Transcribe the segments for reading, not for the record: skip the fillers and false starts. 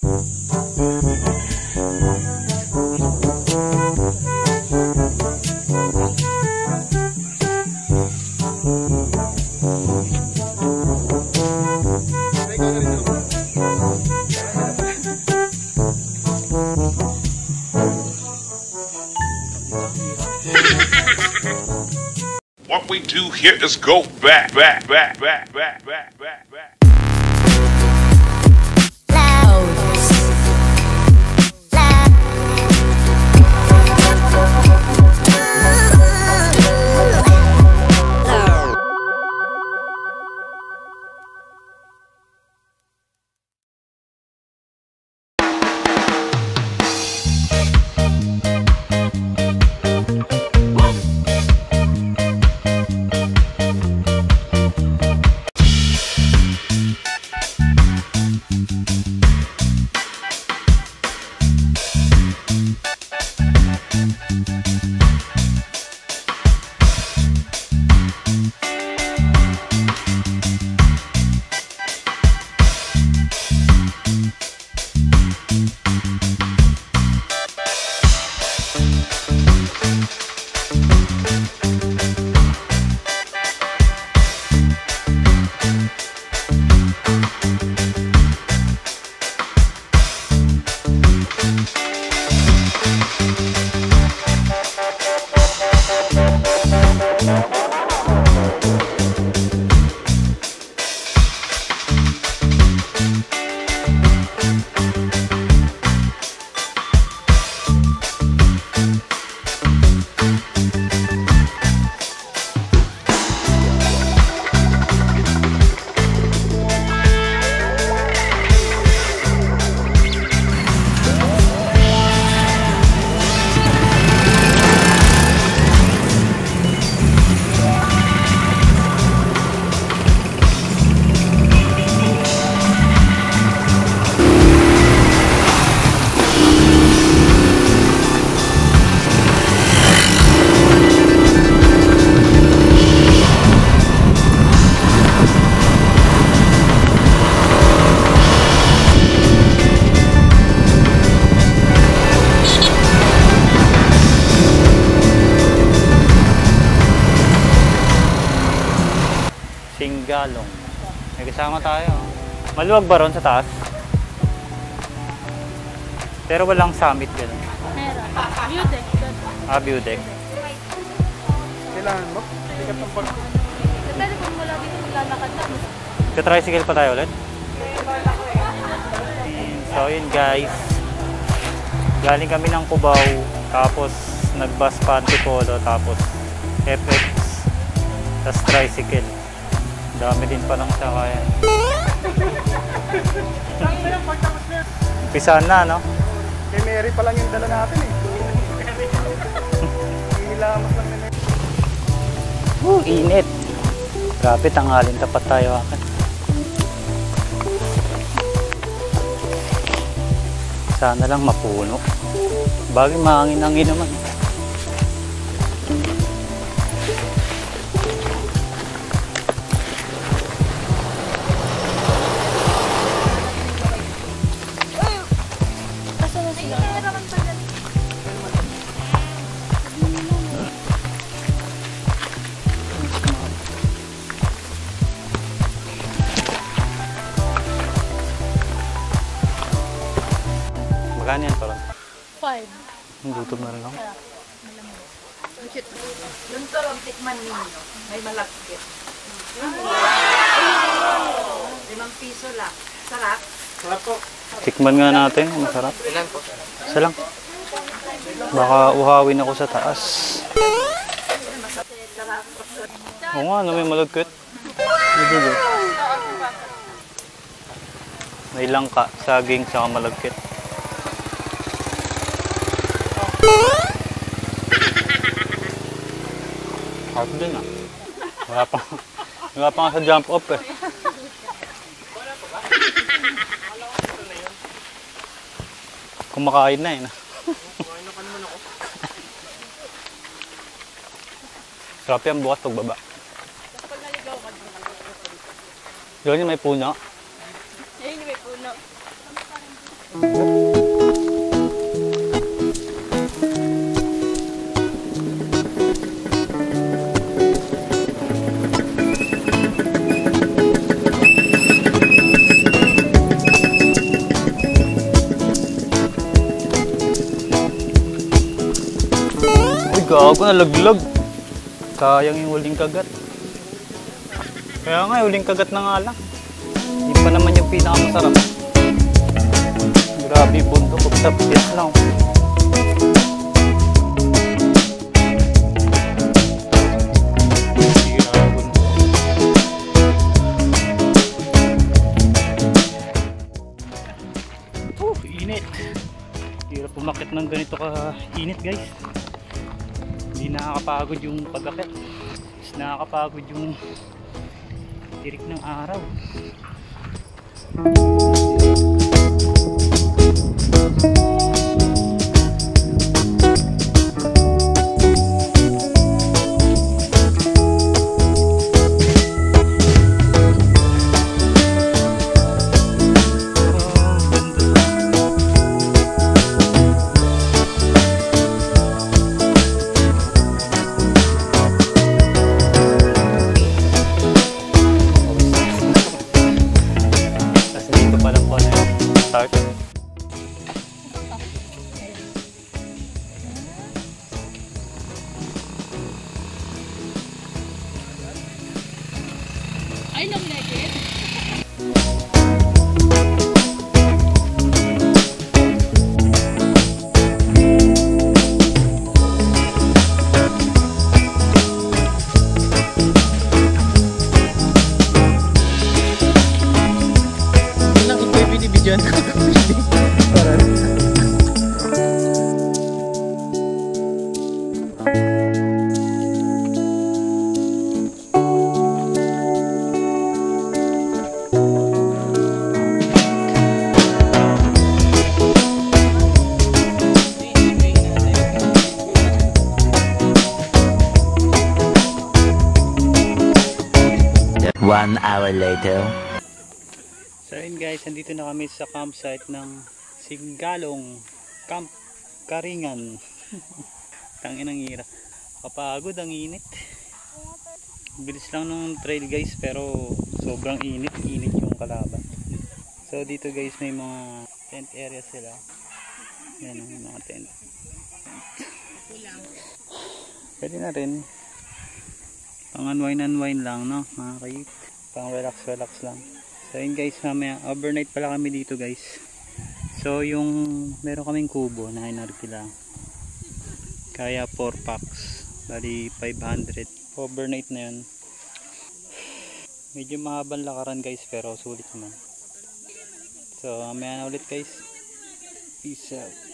What we do here is go back. Singalong. May kasama tayo. Maluwag ba ron sa taas? Pero walang summit gano'n. Meron. View deck. Ah, view deck. Kailangan mo? Tikat ng pag... Depende kung wala dito maglalakad lang. Ka-tricycle pa tayo ulit. So yun guys. Galing kami ng Cubao. Tapos nag-bus pa Antipolo. Tapos FX. Tapos tricycle. Dami din pa ng sakaya. Umpisahan na, no? Kay Mary pa lang yung dala natin eh. Hihilamas lang nila. Init. Grabe, tanghalin tapat tayo akin. Sana lang mapuno. Bagay mahangin-hangin naman. Magkano yan parang? 5. Gutom na rin ako. Yung turong tikman ninyo, may malagkit. 5 piso lang. Sarap? Sarap po. Tikman nga natin, masarap. Ilan po? Isa lang. Baka uhawin ako sa taas. Oo nga, ano may malagkit? May langka, saging, saka malagkit. Harap din ah. Wala pa nga sa jump off eh. Kumakain na eh. Sarap yan bukas pagbaba. Doon yung may puno. Ayun yung may puno. Gago, nalaglag. Sayang yung huling kagat. Kaya nga, huling kagat na nga lang. Hindi pa naman yung pinakamasarap. Grabe yung bundok. Pagtapit lang. Init. Hirap pumakit ng ganito ka-init, guys. Hindi nakakapagod yung pag-akit. Nakakapagod yung tirik ng araw. I don't like it. Ilang ito yung binibidyan ko. One hour later. So yun guys, andito na kami sa campsite ng Singalong Camp Karingan. Tangin ang hira. Kapagod, ang init. Bilis lang ng trail guys, pero sobrang init yung kalaban. So dito guys, may mga tent area sila. Yan ang mga tent. Pwede na rin. Pang unwind lang, no? Mga kayit. Pang relax lang. So yun guys, mamaya overnight pala kami dito guys. So yung meron kaming kubo na hinarki lang. Kaya 4 packs. Bali 500. Overnight na yun. Medyo mahabang lakaran guys, pero sulit naman. So mamaya na ulit guys. Peace out.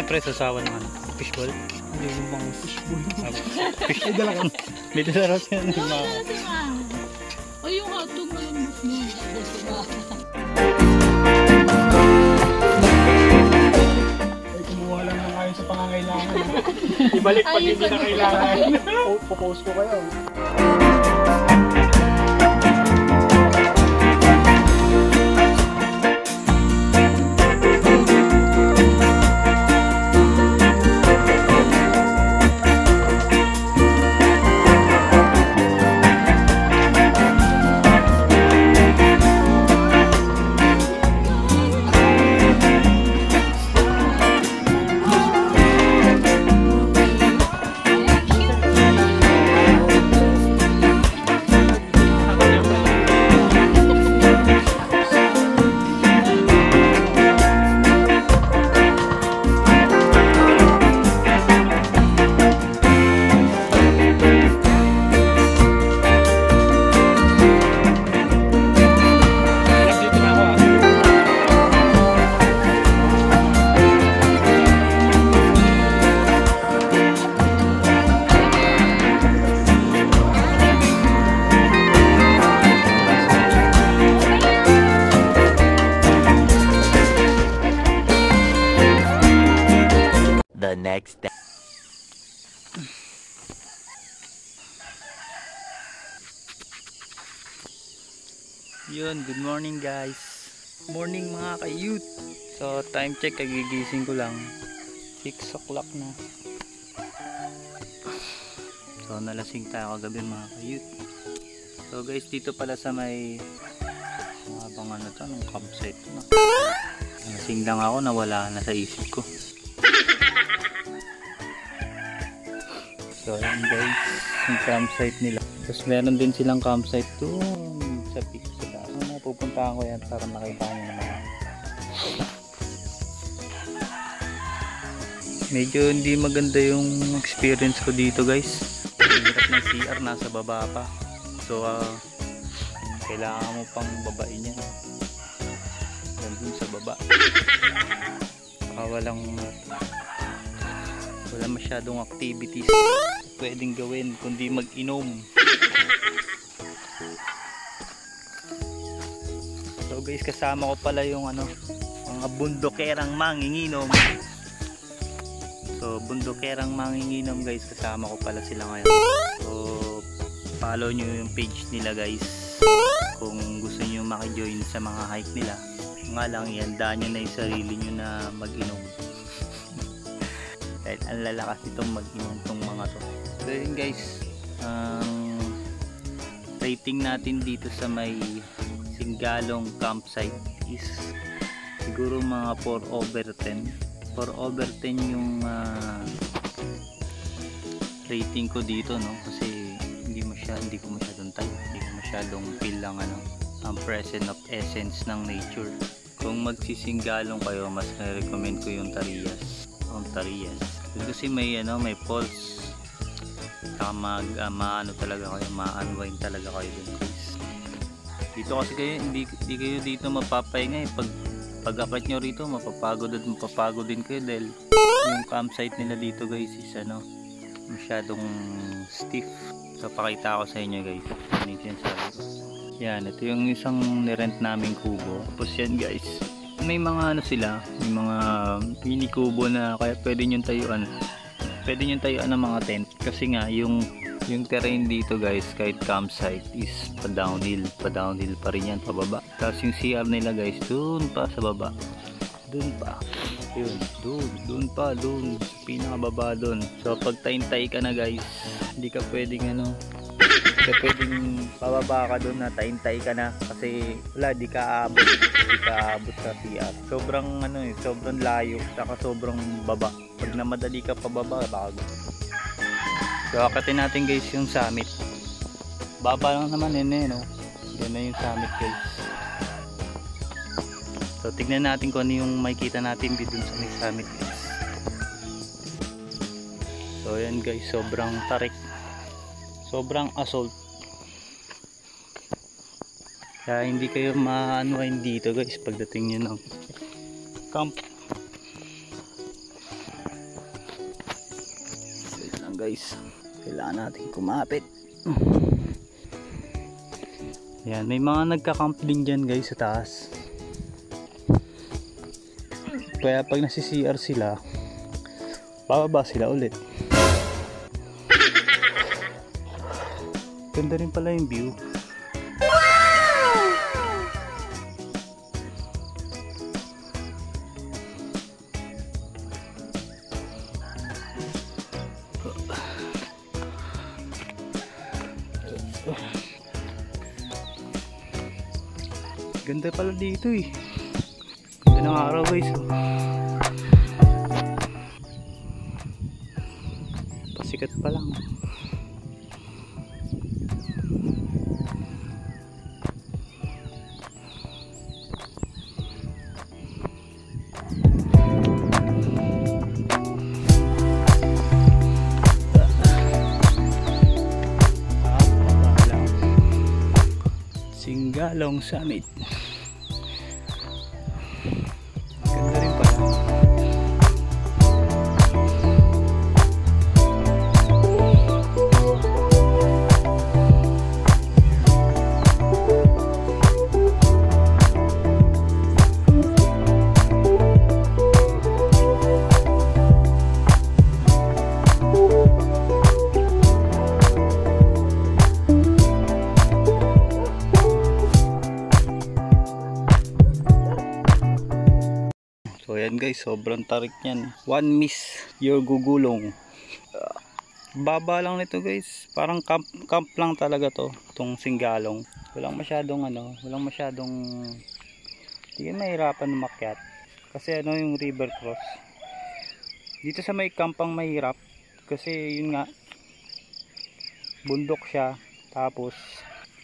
Pre, sasawa naman. Fishball? Hindi yung pang fishball. May dala ka. May dala raw siya ng mga. O yung hotdog mo yung mo. Ay, kumuha lang ng ayon sa pangangailangan. Ibalik pag hindi na kailangan. Popost ko kayo. next day. Yun, good morning guys. Morning mga ka-youth. So time check, kagigising ko lang. 6 o'clock na. So nalasing tayo kagabi mga ka-youth. So guys, dito pala sa may mga bang ano to, ng campsite to na. Nalasing lang ako, nawala na sa isip ko. So ayan guys, yung campsite nila. Tapos meron din silang campsite doon sa peak. Pupuntahan ko yan para makita nyo naman. Medyo hindi maganda yung experience ko dito guys. Ang hirap ng CR, nasa baba pa. So kailangan mo pang babain yan dun sa baba. Wala masyadong activities pwedeng gawin kundi mag-inom. So guys, kasama ko pala yung mga Bundukerang Manginginom. So Bundukerang Manginginom guys, kasama ko pala sila ngayon. So follow nyo yung page nila guys kung gusto nyo maki-join sa mga hike nila. Nga lang, ihandaan nyo na yung sarili nyo na mag-inom. Dahil ang lalakas itong mag-inom tong mga to. So yun guys, rating natin dito sa may Singalong campsite is siguro mga 4/10. 4/10 yung rating ko dito, no, kasi hindi ko masyadong tayo, hindi ko masyadong feel lang ang presence of essence ng nature. Kung magsisingalong kayo, mas na-recommend ko yung Tarias. Kasi may falls. Saka talaga kayo, ma-unwind talaga kayo dun guys. Dito kasi kayo, hindi kayo dito mapapahinga eh. Pag-akyat nyo rito, mapapagod din kayo dahil yung campsite nila dito guys is masyadong stiff. So pakita ko sa inyo guys. Ano yung sinasabi ko? Yan, ito yung isang nirent naming kubo. Tapos yan guys, may mga may mga mini kubo na kaya pwede nyo tayuan ng mga tent. Kasi nga yung terrain dito guys, kahit campsite is pa-downhill pa rin yan, pababa. Tapos yung CR nila guys, dun pa sa baba, dun pa dun sa pinakababa dun. So pag taintay ka na guys, hindi ka pwedeng pababa ka dun na taintay ka na, kasi wala, di ka aabot sa CR. Sobrang sobrang layo, saka sobrang baba. Pag namadali ka pababa, bago. So akatin natin guys yung summit. Baba lang naman no? Yan na yung summit guys. So tignan natin kung ano yung makikita natin dito sa may summit guys. So yan guys, sobrang tarik, sobrang assault. Kaya hindi kayo ma-unwind dito guys pagdating nyo ng camp. So yan lang guys, kailangan natin kumapit. Yan, may mga nagka-camp din dyan guys sa taas. Kaya pag nasi-CR sila, bababa sila ulit. Ganda rin pala yung view. Ganda pala dito eh. Ganda ng araw guys. Pasikat pa lang. Singalong Summit. Ganda rin pala. So ayan guys, sobrang tarik yan. One miss, you're gugulong. Baba lang nito guys. Parang camp lang talaga to. Itong Singalong. Walang masyadong hindi ka mahirapan umakyat. Kasi yung river cross. Dito sa may campang mahirap. Kasi yun nga, bundok siya. Tapos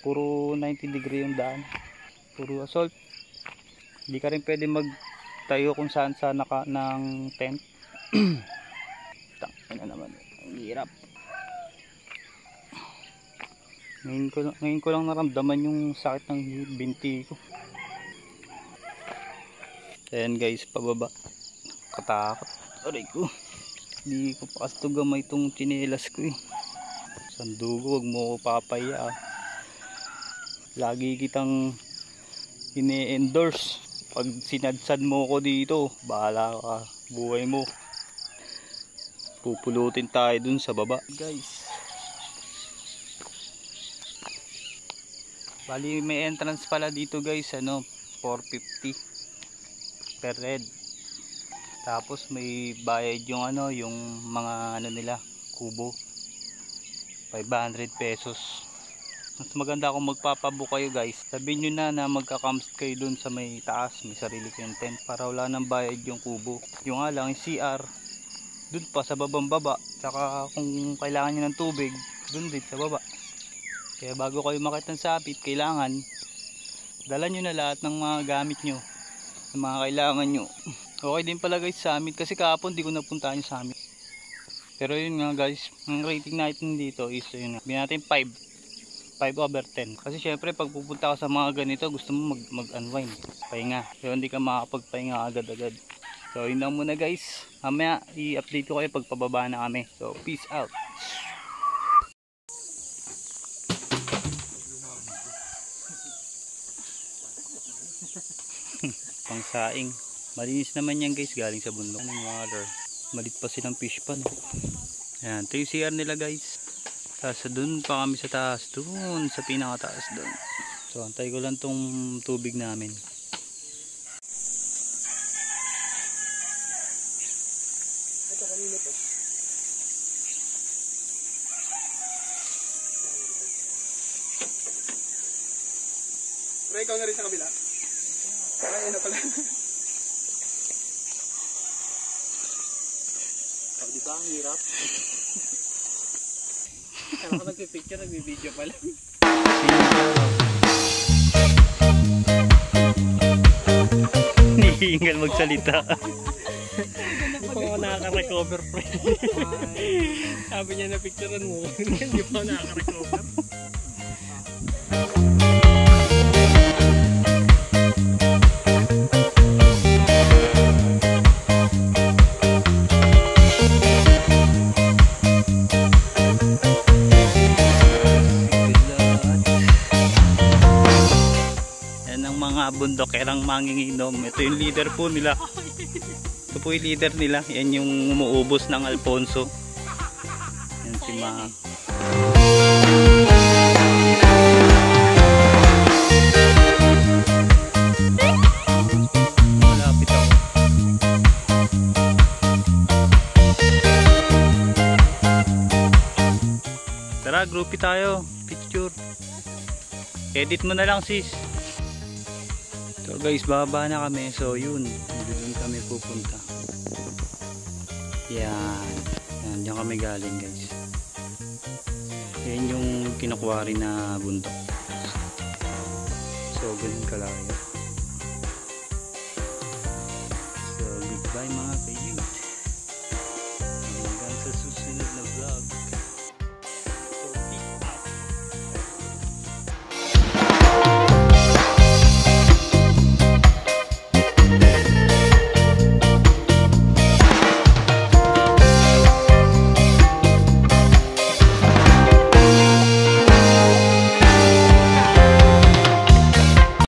puro 90 degree yung daan. Puro assault. Hindi ka rin pwede magtayo kung saan ng tent. Tangina naman. Ang hirap. Ngayon ko lang naramdaman yung sakit ng binti ko. Ayan guys, pababa. Katakot. Aray ko. Hindi ko pa kasi gamay itong tsinelas ko eh. Sandugo, wag mo ko papaya. Lagi kitang ine-endorse. Pag sinadsad mo ko dito, bahala ka. Buhay mo. Pupulutin tayo dun sa baba guys. Bali may entrance pala dito guys, 450 per head. Tapos may bayad yung yung mga nila, kubo. 500 pesos. Mas maganda kung magpapabook kayo guys. Sabihin nyo na magka-camp kayo dun sa may taas, may sarili kayong tent para wala nang bayad yung kubo. Yung nga lang, yung CR dun pa sa babang baba. Tsaka kung kailangan nyo ng tubig, dun din sa baba. Kaya bago kayo makita ng sapit, kailangan dala nyo na lahat ng mga gamit nyo, ng mga kailangan nyo. Okay din pala guys sa summit, kasi kahapon di ko napuntahan yung summit. Pero yun nga guys, ang rating natin dito is yun, bigyan natin 5/10. Kasi syempre pag pupunta ka sa mga ganito, gusto mo mag-unwind, pahinga. Pero hindi ka makapagpahinga agad-agad. So yun lang muna guys. Mamaya i-update ko kayo pag pababa na kami. So peace out. Pangsaing. Malinis naman yan guys, galing sa bundok ng water. Malit pa silang fish pan. Ayan, ito yung CR nila guys. Tapos dun pa kami sa taas, dun sa pinakataas dun. So antay ko lang tong tubig namin. Ito kanina to. Pero ikaw na rin sa kabila. Ay, na pala. Oh, di ba ang hirap? Kaya ako nagpipicture, nagbibideo pala. Hihingal magsalita. Hindi pa ako nakaka-recover, friend. Sabi niya na picturean mo. Hindi pa ako nakaka-recover. Bundukerang Manginginom. Ito yung leader po nila. Ito po yung leader nila. Yan yung umuubos ng Alfonso. Yan si Ma. Malapit ako. Tara, groupie tayo. Picture. Edit mo na lang sis. So guys, bababa na kami. So yun, doon kami pupunta. Yan. Yan, diyan kami galing guys. Yan yung kinukuwari na bundok. So ganun kalayo. So goodbye mga kayut.